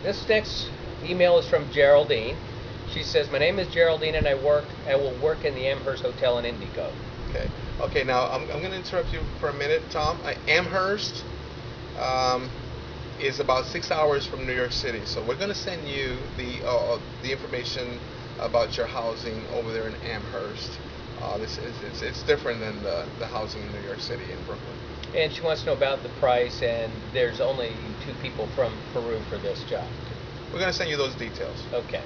This next email is from Geraldine. She says, "My name is Geraldine, and I will work in the Amherst Hotel in Indigo." Okay. Okay. Now I'm going to interrupt you for a minute, Tom. Amherst um, is about 6 hours from New York City, so we're going to send you the information about your housing over there in Amherst. This is it's different than the housing in New York City and Brooklyn. And she wants to know about the price, and there's only two people from Peru for this job. We're going to send you those details. Okay.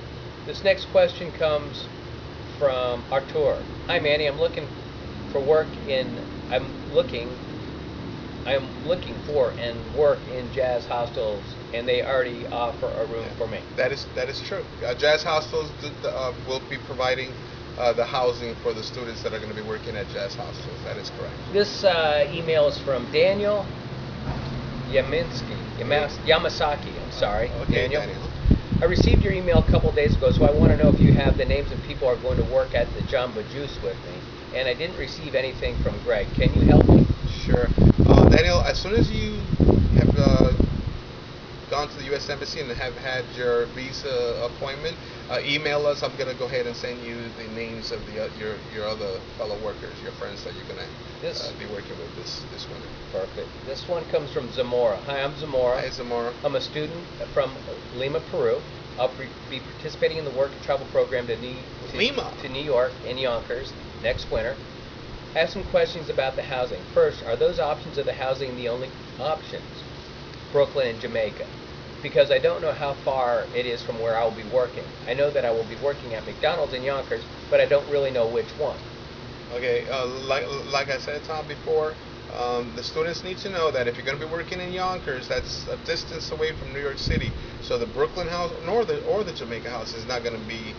This next question comes from Artur. Hi, Manny. For work in. I'm looking. I'm looking for and work in jazz hostels, and they already offer a room for me. That is true. Jazz hostels will be providing the housing for the students that are going to be working at jazz hostels. That is correct. This email is from Daniel Yamasaki. I'm sorry, Okay, Daniel. Daniel. I received your email a couple days ago, so I want to know if you have the names of people who are going to work at the Jamba Juice with me. And I didn't receive anything from Greg. Can you help me? Sure. Daniel, as soon as you have gone to the U.S. Embassy and have had your visa appointment, email us. I'm going to go ahead and send you the names of your other fellow workers, your friends that you're going to be working with this winter. Perfect. This one comes from Zamora. Hi, I'm Zamora. Hi, Zamora. I'm a student from Lima, Peru. I'll be participating in the work and travel program to New York and Yonkers next winter. I have some questions about the housing. First, are those options of the housing the only options? Brooklyn and Jamaica. Because I don't know how far it is from where I will be working. I know that I will be working at McDonald's in Yonkers, but I don't really know which one. Okay, like I said, Tom, before, the students need to know that if you're going to be working in Yonkers, that's a distance away from New York City. So the Brooklyn house or the Jamaica house is not going to be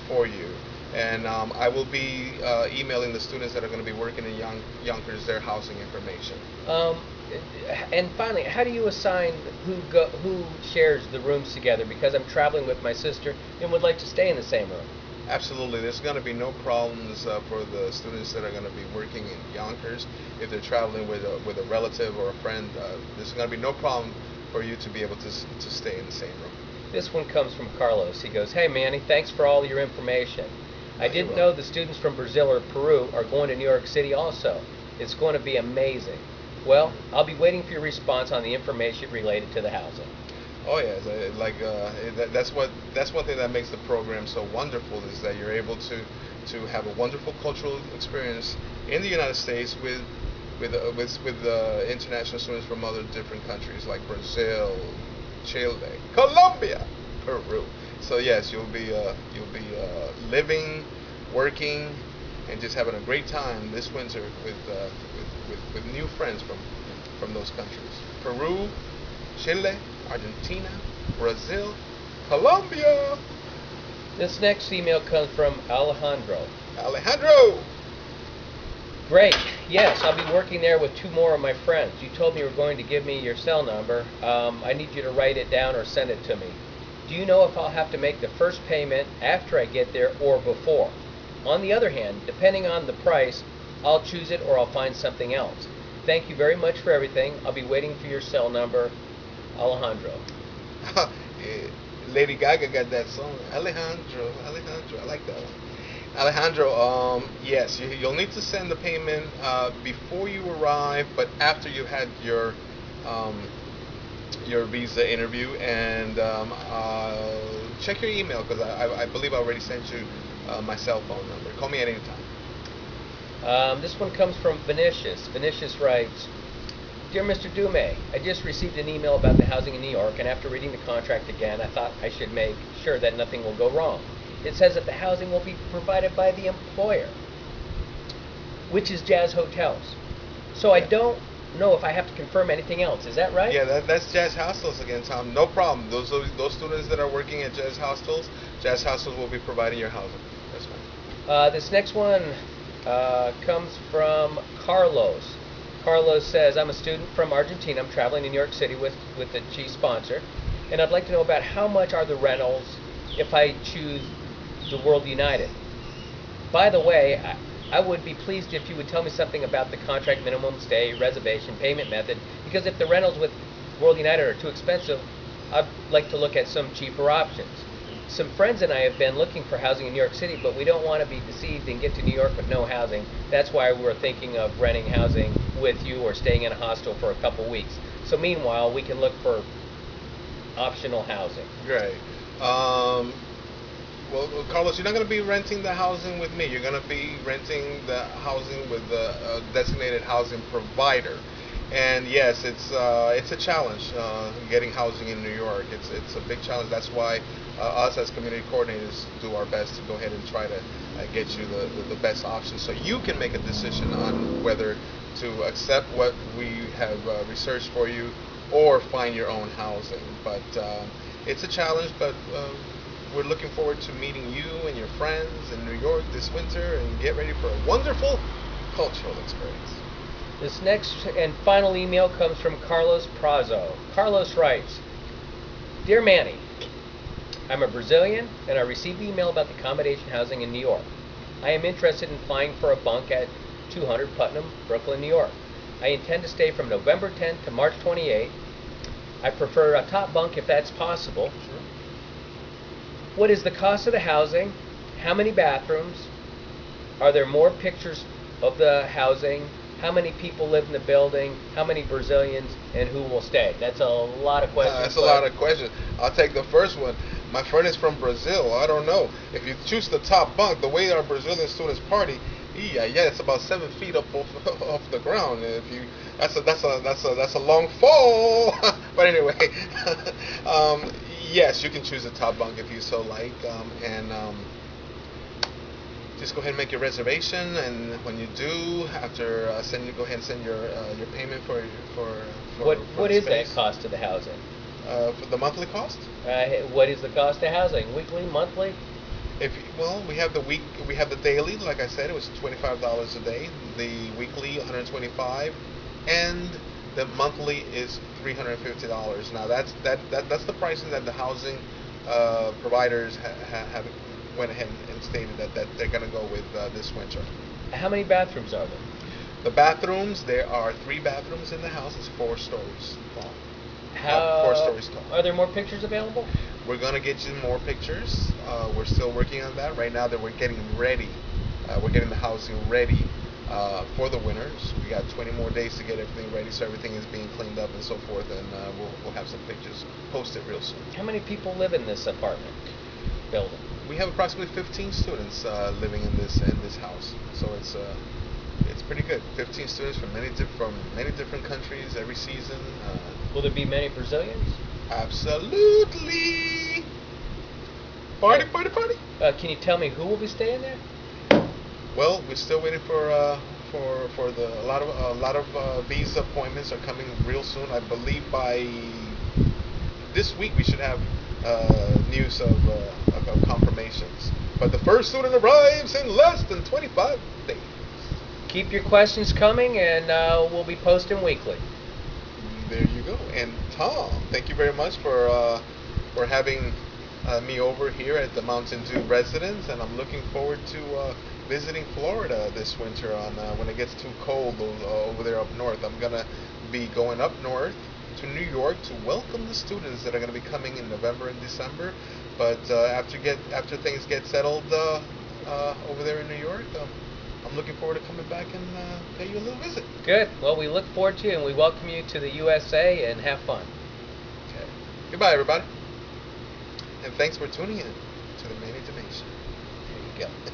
for you. And I will be emailing the students that are going to be working in Yonkers their housing information. And finally, how do you assign who shares the rooms together? Because I'm traveling with my sister and would like to stay in the same room. Absolutely. There's going to be no problems for the students that are going to be working in Yonkers. If they're traveling with a relative or a friend, there's going to be no problem for you to be able to stay in the same room. This one comes from Carlos. He goes, "Hey Manny, thanks for all your information. I didn't know the students from Brazil or Peru are going to New York City also. It's going to be amazing. Well, I'll be waiting for your response on the information related to the housing." Oh yes, that's one thing that makes the program so wonderful is that you're able to have a wonderful cultural experience in the United States with international students from other different countries like Brazil, Chile, Colombia, Peru. So yes, you'll be living, working, and just having a great time this winter with new friends from those countries. Peru, Chile, Argentina, Brazil, Colombia. This next email comes from Alejandro. Alejandro! Great. Yes, I'll be working there with two more of my friends. You told me you were going to give me your cell number. I need you to write it down or send it to me. Do you know if I'll have to make the first payment after I get there or before? On the other hand, depending on the price, I'll choose it or I'll find something else. Thank you very much for everything. I'll be waiting for your cell number, Alejandro. Lady Gaga got that song. Alejandro, I like that one. Alejandro, yes, you'll need to send the payment before you arrive, but after you had your visa interview, and check your email because I believe I already sent you my cell phone number. Call me at any time. This one comes from Vinicius. Vinicius writes, "Dear Mr. Dume, I just received an email about the housing in New York, and after reading the contract again, I thought I should make sure that nothing will go wrong. It says that the housing will be provided by the employer, which is Jazz Hotels. So I don't know if I have to confirm anything else. Is that right?" Yeah, that's Jazz Hostels again, Tom. No problem. Those students that are working at Jazz Hostels will be providing your housing. That's fine. This next one comes from Carlos. Carlos says, "I'm a student from Argentina. I'm traveling to New York City with the chief sponsor, and I'd like to know about how much are the rentals if I choose the World United. By the way, I would be pleased if you would tell me something about the contract, minimum stay, reservation, payment method, because if the rentals with World United are too expensive, I'd like to look at some cheaper options. Some friends and I have been looking for housing in New York City, but we don't want to be deceived and get to New York with no housing. That's why we're thinking of renting housing with you or staying in a hostel for a couple weeks. So meanwhile, we can look for optional housing. Great. Well, Carlos, you're not going to be renting the housing with me. You're going to be renting the housing with the designated housing provider. And yes, it's a challenge getting housing in New York. It's a big challenge. That's why us as community coordinators do our best to go ahead and try to get you the best option, so you can make a decision on whether to accept what we have researched for you or find your own housing. But it's a challenge, but we're looking forward to meeting you and your friends in New York this winter, and get ready for a wonderful cultural experience. This next and final email comes from Carlos Prazo. Carlos writes, Dear Manny, I'm a Brazilian and I received the email about the accommodation housing in New York. I am interested in applying for a bunk at 200 Putnam, Brooklyn, New York. I intend to stay from November 10th to March 28th. I prefer a top bunk if that's possible. Sure. What is the cost of the housing? How many bathrooms? Are there more pictures of the housing? How many people live in the building? How many Brazilians, and who will stay? That's a lot of questions. That's a lot of questions. I'll take the first one. My friend is from Brazil. I don't know. If you choose the top bunk, the way our Brazilian students party, yeah, it's about 7 feet up off the ground. If you, that's a long fall. But anyway, yes, you can choose the top bunk if you so like, and just go ahead and make your reservation. And when you do, after go ahead and send your payment for what the is that space. cost of the housing? For the monthly cost? What is the cost of housing? Weekly, monthly? We have the daily. Like I said, it was $25 a day. The weekly, $125, and the monthly is $350. Now that's the pricing that the housing providers have went ahead and stated that they're going to go with this winter. How many bathrooms are there? The bathrooms, there are 3 bathrooms in the house. It's 4 stories long. 4 stories tall. Are there more pictures available? We're going to get you more pictures. We're still working on that. Right now that we're getting ready. We're getting the housing ready for the winter. So we got 20 more days to get everything ready, so everything is being cleaned up and so forth, and we'll have some pictures posted real soon. How many people live in this apartment building? We have approximately 15 students living in this house, so it's pretty good. 15 students from many different countries every season. Will there be many Brazilians? Absolutely. Party. Can you tell me who will be staying there? Well, we're still waiting for a lot of visa appointments are coming real soon. I believe by this week we should have news of confirmations. But the first student arrives in less than 25 days. Keep your questions coming, and we'll be posting weekly. There you go. And Tom, thank you very much for having me over here at the Mountain Dew residence, and I'm looking forward to visiting Florida this winter when it gets too cold over there up north. I'm gonna be going up north to New York to welcome the students that are going to be coming in November and December. But after things get settled over there in New York, I'm looking forward to coming back and pay you a little visit. Good. Well, we look forward to you, and we welcome you to the USA, and have fun. Okay. Goodbye, everybody. And thanks for tuning in to the Main Intimation. There you go.